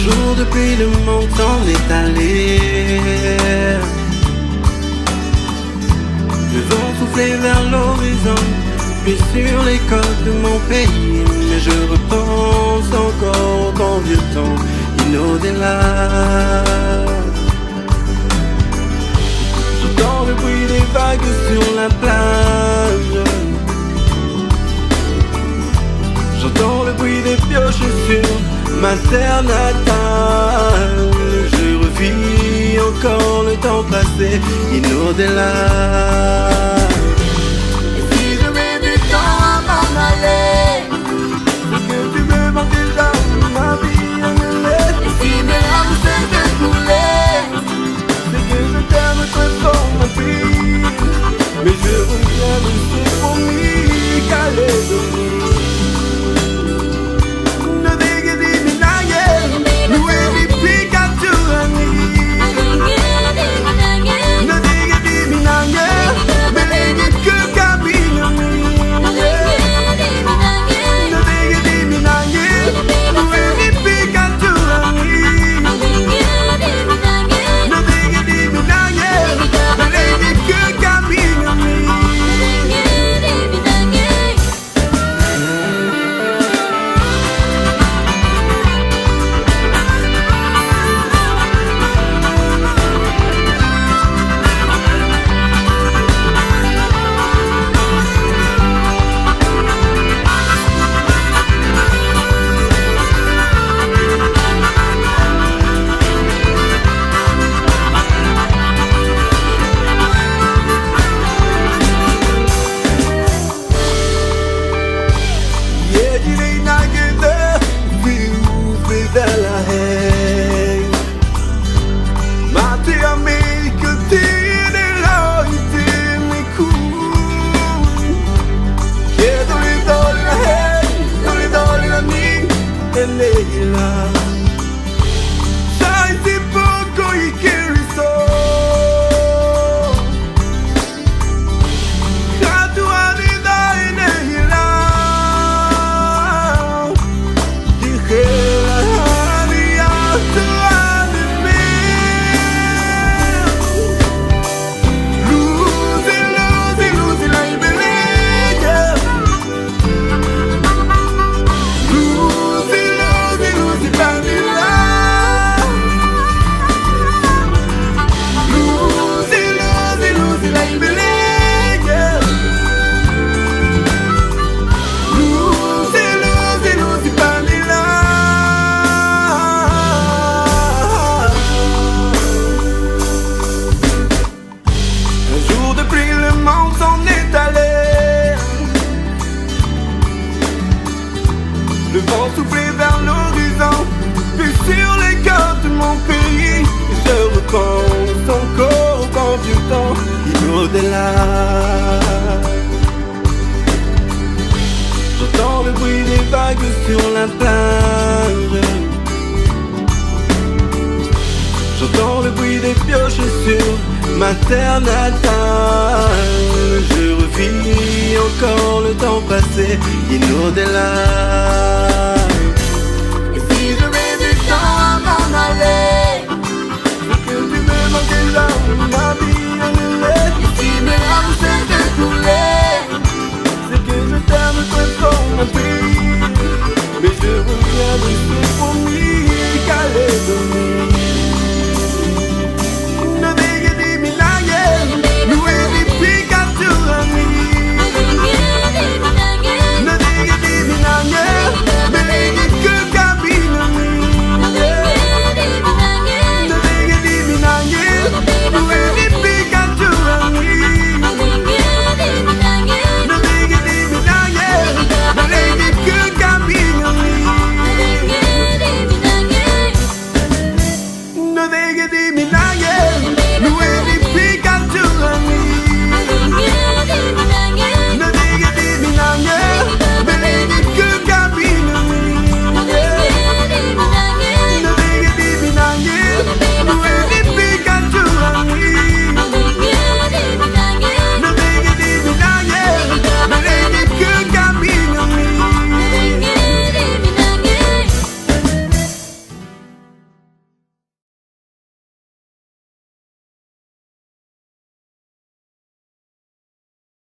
jour depuis le monde s'en est allé. Le vent soufflait vers l'horizon, puis sur les côtes de mon pays. Mais je repense encore au bon vieux temps inau-delà. J'entends le bruit des vagues sur la plage. J'entends le bruit des pioches sur ma terre natale. Je revis encore le temps passé inau-delà. Et si je mets du temps à m'en aller, C'est que tu me manques déjà, ma vie annulée. et si mes larmes cessent de couler, C'est que je t'aime très fort, mon fille. Mais je reviens de chez promis Calédonie. Le vent soufflait vers l'horizon, puis sur les côtes de mon pays. Je repense encore au bon vieux temps inau-delà. J'entends le bruit des vagues sur la plage. J'entends le bruit des pioches sur ma terre natale. Je revis encore le temps passé inau-delà.